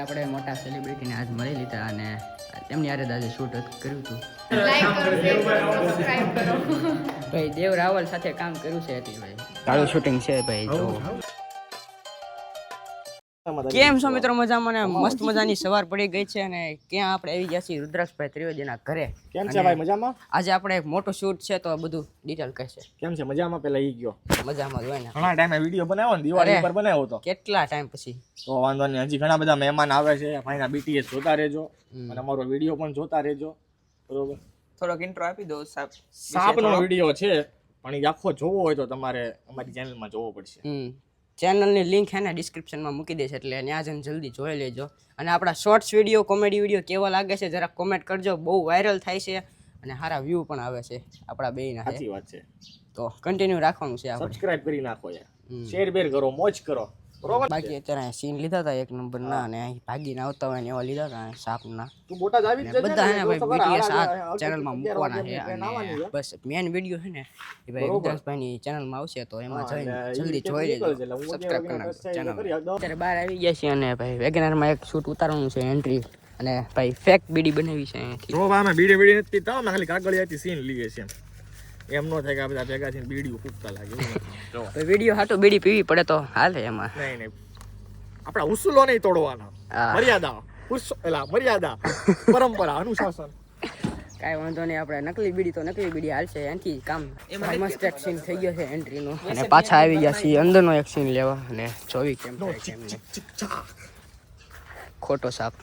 આપણે મોટા સેલિબ્રિટીને આજ મળી લીધા અને એમની હારે આજે શૂટ કર્યું હતું. ભાઈ દેવ રાવલ સાથે કામ કર્યું છે એટલે ભાઈ સારું શૂટિંગ છે ભાઈ. તો કેમ છો મિત્રો? મજામાં ને મસ્ત મજાની સવાર પડી ગઈ છે અને ક્યાં આપણે આવી ગયા છીએ રુદ્રાક્ષભાઈ ત્રિવેદીના ઘરે. કેમ છે ભાઈ? મજામાં? આજે આપણે એક મોટો શૂટ છે તો બધું ડિટેલ કહેશે. કેમ છે? મજામાં? પેલા ઈ ગયો મજામાં જ હોય ને. ઘણા ટાઈમે વિડિયો બનાવ્યો ને, દિવાળી પર બનાવ્યો તો. કેટલા ટાઈમ પછી? તો વાંધો નહીં, હજી ઘણા બધા મહેમાન આવે છે. ભાઈના BTS જોતા રહેજો અને અમારો વિડિયો પણ જોતા રહેજો. બરોબર? થોડોક ઇન્ટ્રો આપી દો. સાપનો વિડિયો છે પણ એ આખો જોવો હોય તો તમારે અમારી ચેનલમાં જોવો પડશે. ચેનલની લિંક હે ને ડિસ્ક્રિપ્શનમાં મૂકી દેશે એટલે ત્યાં જઈને જલ્દી જોઈ લેજો. અને આપણા શોર્ટ્સ વિડીયો, કોમેડી વિડીયો કેવા લાગે છે જરા કોમેન્ટ કરજો. બહુ વાયરલ થાય છે અને સારા વ્યૂ પણ આવે છે આપણા બેયના. સાચી વાત છે. તો કન્ટિન્યુ રાખવાનું છે આપણે. સબસ્ક્રાઇબ કરી નાખો યાર, શેર બેર કરો, મોજ કરો. બરોબર? બાકી અત્યારે સીન લીધા હતા એક નંબરના અને અહીં ભાગીને આવતા હોય ને એવા લીધા હતા સાપના. તું બોટાદ આવી જ જજે. બધા હે ને ભાઈ BTS આ ચેનલમાં મૂકવાના છે અને બસ મેન વિડીયો છે ને એ ભાઈ રુદ્રાક્ષભાઈની ચેનલમાં આવશે તો એમાં જઈને જલ્દી જોઈ લેજો, સબસ્ક્રાઇબ કરી નાખજો ચેનલ. અત્યારે બહાર આવી ગયા છીએ અને ભાઈ વેગનરમાં એક શૂટ ઉતારવાનું છે એન્ટ્રી અને ભાઈ ફેક બીડી બનાવી છે અહીંથી. જો અમે બીડી નથી પીતા, અમે ખાલી કાગળિયાથી સીન લઈએ છીએ. એમ નો થાય કે આ બધા ભેગા થઈને બીડીઓ ફૂંકતા લાગે. જો તો વિડીયો હાટો બીડી પીવી પડે તો હાલે એમાં. નહીં આપણા ઉસૂલો નહીં તોડવાના. મર્યાદા, મર્યાદા, પરંપરા, અનુશાસન. કાંઈ વાંધો નહીં, આપણે નકલી બીડી તો નકલી બીડી હાલશે. એનાથી કામ મસ્ત એક સીન થઈ ગયો છે એન્ટ્રીનો અને પાછા આવી ગયા છીએ અંદરનો એક સીન લેવા અને જોવી કેમ થાય છે એમને. ખોટો સાપ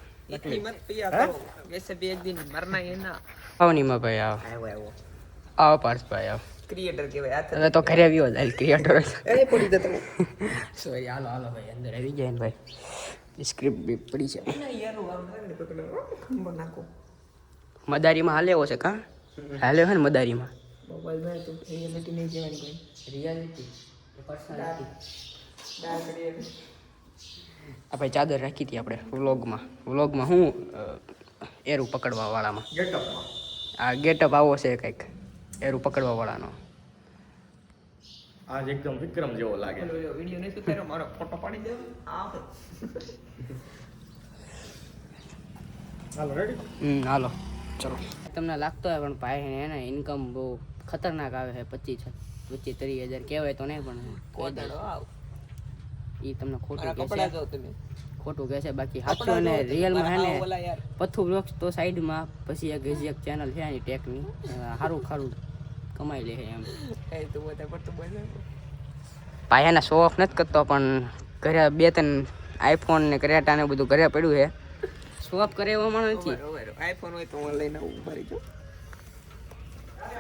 પાવનીમાં ભાઈ આવો પાર્થભાઈ આવો. ક્રિએટર કહેવાય. હવે તો ઘરે આવ્યો જાય ક્રિએટર. સોરી, હાલો હાલો ભાઈ અંદર આવી જાય ને ભાઈ. સ્ક્રિપ્ટ બી પડી છે. મદારીમાં હાલે એવો છે કા? હાલે છે ને મદારીમાં. રિયાલિટી આ ભાઈ ચાદર રાખી હતી આપણે વ્લોગમાં હું એરું પકડવા વાળામાં. આ ગેટઅપ આવો છે કંઈક એરું પકડવા વાળાનો. આજ એકદમ વિક્રમ જેવો લાગે. વિડિયો નહીં સુધારો, મારો ફોટો પાડી દે. હાલો રેડી? હાલો ચલો. તમને લાગતો હોય પણ ભાઈ એને ઇન્કમ બહુ ખતરનાક આવે છે. 25-30 હજાર કહેવાય તો નહીં પણ એ તમને ખોટું કહે છે. બાકી સાચું અને રિયલમાં હે ને પથ્થુ બ્લોગ્સ તો સાઈડમાં પછી એક ચેનલ છે એની ટેકની સારું કમાઈ લે છે એમ. ભાઈ એના શો ઓફ નથી કરતો પણ ઘરે 2-3 આઈફોન ને ક્રેટા ને બધું ઘરે પડ્યું છે. શો ઓફ કરે એવો માણસ નથી. આઈફોન હોય તો હું લઈને આવું. મારી જો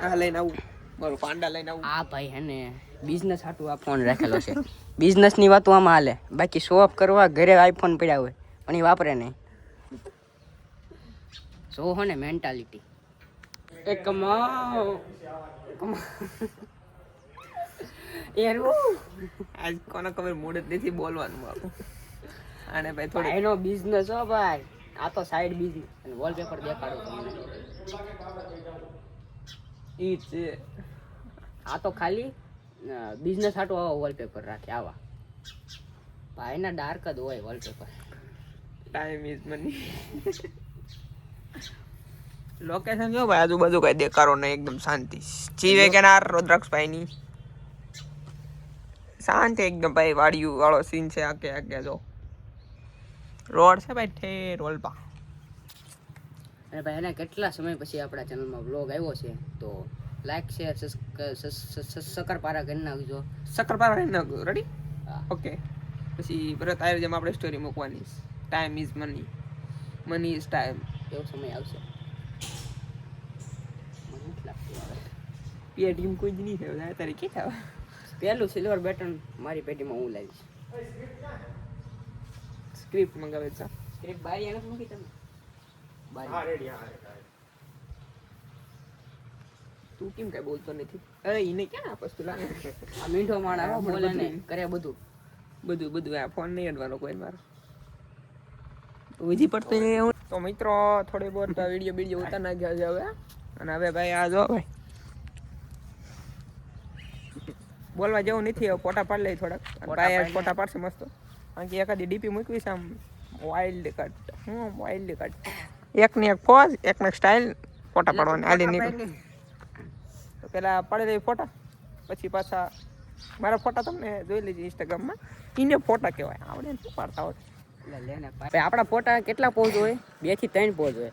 આ લઈને આવું, મારું પાંડા લઈને આવું. આ ભાઈ હે ને બિઝનેસ હાટું આ ફોન રાખેલો છે. બિઝનેસની વાતો આમાં હાલે. બાકી શો ઓફ કરવા ઘરે આઈફોન પડ્યા હોય પણ એ વાપરે નહીં. શો હો ને મેન્ટાલિટી. એ કમાઓ યાર. આજ કોને ખબર મૂડ જ નથી બોલવાનું મારું. અને ભાઈ થોડી એનો બિઝનેસ હો ભાઈ. આ તો સાઈડ બિઝનેસ અને વોલપેપર દેખાડો તમને. ઈ છે આ તો ખાલી બિઝનેસ હાટું આવા વોલપેપર રાખે આવા. ભાઈના ડાર્ક જ હોય wallpaper. Time is money. Location જો ભાઈ, આજુબાજુ કઈ દેખાડો નહીં, એકદમ શાંતિ. જીવે કેનાર રુદ્રાક્ષભાઈની શાંતિ એકદમ ભાઈ. વાડિયું વાળો સીન છે. આકે જો રોડ છે ભાઈ, ઠેર રોલપા. અને ભાઈ એને કેટલા સમય પછી આપણા ચેનલમાં વ્લોગ આવ્યો છે તો લાઈક શેર સકરપારા કરી નાખજો. સકરપારા કરી નાખજો. રેડી? ઓકે. પછી પરત આવી જેમ આપણે સ્ટોરી મૂકવાની. Time is money, money is time. એવો સમય આવશે. પીએ ટીમ કોઈ જ નહીં થયો તારે કે થાવ. પહેલું સિલ્વર બેટન મારી પેટીમાં હું લાવીશ. સ્ક્રિપ્ટ મંગાવે છે. સ્ક્રિપ્ટ બારી એને મૂકી તમે. હા રેડી. હા તું કેમ કઈ બોલતો નથી? અરે એને ક્યાં આપસ તું લાગે? આ મીઠો માણા બોલે ને કરે બધું આ ફોન નહીં અડવાનો કોઈ મારો. વિધિ પડતો નહીં. તો મિત્રો થોડી બહુ વિડીયો ઉતાર નાખ્યા છે હવે. અને હવે ભાઈ આ જો ભાઈ બોલવા જેવું નથી. ફોટા પાડી લઈ થોડાક. ભાઈ ફોટા પાડશે મસ્ત. કારણ કે એકાદી ડીપી મૂકવી છે આમ વાઇલ્ડ કટ વાઇલ્ડ કટ એકની એક પોઝ એકને સ્ટાઇલ ફોટા પાડવાની આલી નીકળ તો પેલા પાડી દે ફોટા પછી પાછા મારા ફોટા તમને જોઈ લેજો ઇન્સ્ટાગ્રામમાં એને ફોટા કહેવાય આવડે ને પાડતા હોય ભાઈ આપણા ફોટા કેટલા પોઝ હોય 2 થી 3 પોઝ હોય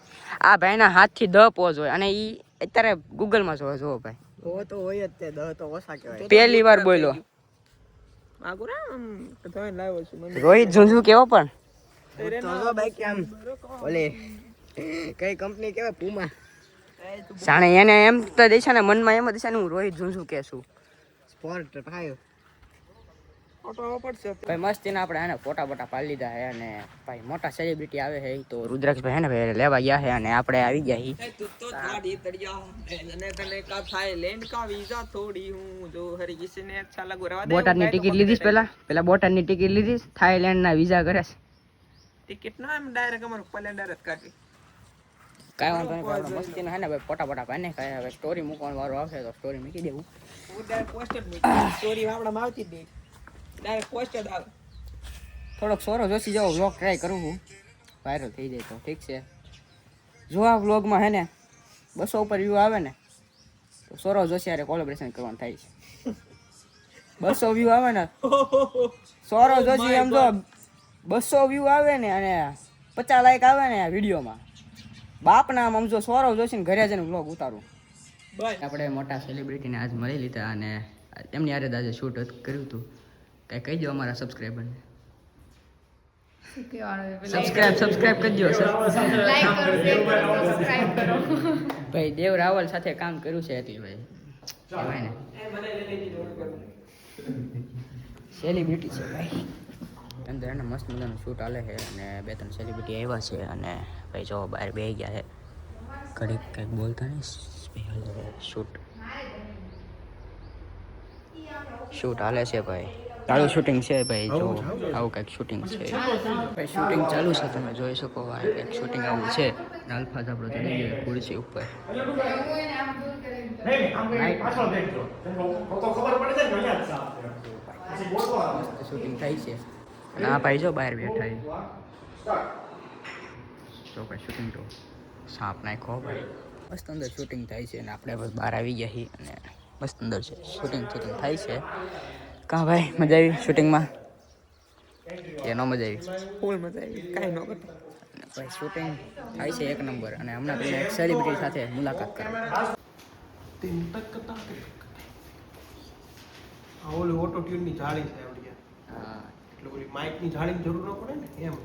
આ ભાઈના 7 થી 10 પોઝ હોય અને ઈ અત્યારે ગૂગલમાં જોવો ભાઈ તો હોય જ તે 10 તો ઓછા કહેવાય પહેલી વાર બોલ્યો આગુરામ તો લાવ્યો છું મને રોહિત ઝુંઝુ કેવો પણ તો જો ભાઈ કેમ ઓલે કઈ કંપની કહેવાય પુમા જાણે એને એમ તો દેશા ને મનમાં એમ જ છે ને હું રોહિત ઝુંઝુ કહેશું સ્પોર્ટ 5 ફોટો પડશે ભાઈ મસ્તીને આપણે એને ફોટા બોટા પાડી લીધા છે અને ભાઈ મોટા સેલિબ્રિટી આવે છે તો રુદ્રાક્ષભાઈ હે ને ભાઈ લેવા ગયા છે અને આપણે આવી ગયા છીએ તું તો ગાડી તડિયા અને તને કા થાઈલેન્ડ કા વિઝા થોડી હું જો હરી કિસને અચ્છા લાગુ રવા દે બોટાદની ટિકિટ લીધી છે પેલા બોટાદની ટિકિટ લીધી છે થાઈલેન્ડના વિઝા કરે છે ટિકિટ ના એમ ડાયરેક્ટ અમારું કેલેન્ડર જ કાઢી કાંઈ વાંધો નહીં આપણે મસ્તીને હે ને ભાઈ ફોટા બોટા પાડીને કાંઈ હવે સ્ટોરી મૂકવાનો વારો આવશે તો સ્ટોરી મૂકી દેવું હું ડાયરેક્ટ પોસ્ટર મૂકી સ્ટોરી આપણામાં આવતી જ નહીં ડાયરેક્ટ પોસ્ટર આવે થોડોક સોરો જોશી જાવ વ્લોગ ટ્રાય કરું છું વાયરલ થઈ જાય તો ઠીક છે જો આ વ્લોગમાં હે ને 200 ઉપર વ્યૂ આવે ને તો સોરો જોશી હારે કોલેબોરેશન કરવાનું થાય છે 200 વ્યૂ આવે ને સોરો જોશી એમ જો 200 વ્યૂ આવે ને અને 50 લાઈક આવે ને આ વિડીયોમાં બાપના આમ જો સોરો જોશીને ઘરે જઈને વ્લોગ ઉતારું આપણે મોટા સેલિબ્રિટીને આજ મળી લીધા અને એમની હારે આજે શૂટ કર્યું હતું કઈ કહી દો અમારા સબસ્ક્રાઈબરને સબસ્ક્રાઇબ કરજો ભાઈ દેવ રાવલ સાથે કામ કર્યું છે એટલે ભાઈ કહેવાય ને સેલિબ્રિટી છે ભાઈ અંદર એને મસ્ત મજાનું શૂટ હાલે છે અને 2-3 સેલિબ્રિટી આવ્યા છે અને ભાઈ જો બહાર બેસી ગયા છે ઘડીક કંઈક બોલતા નહીં શૂટ હાલે છે ભાઈ ચાલુ શૂટિંગ છે ભાઈ જો આવું કંઈક શૂટિંગ છે ભાઈ શૂટિંગ ચાલુ છે તમે જોઈ શકો આ કંઈક શૂટિંગ આવું છે અલ્ફાઝ આપણો ચડી ગયો ખુરશી ઉપર શૂટિંગ થાય છે અને આ ભાઈ જો બહાર બેઠા જો ભાઈ શૂટિંગ તો સાપ નાખો ભાઈ મસ્ત અંદર શૂટિંગ થાય છે અને આપણે બસ બહાર આવી ગયા છીએ અને મસ્ત અંદર છે શૂટિંગ થાય છે કાં ભાઈ મજા આવી શૂટિંગમાં એ નો મજા આવી ફૂલ મજા આવી કાંઈ ન કરતો ભાઈ શૂટિંગ થાય છે 1 નંબર અને હમણાં તમે એક સેલિબ્રિટી સાથે મુલાકાત કરો ઓલી ઓટો ટ્યુનની જાળી છે આવડી હા એટલે ઓલી માઇકની જાળીની જરૂર ન પડે ને એમ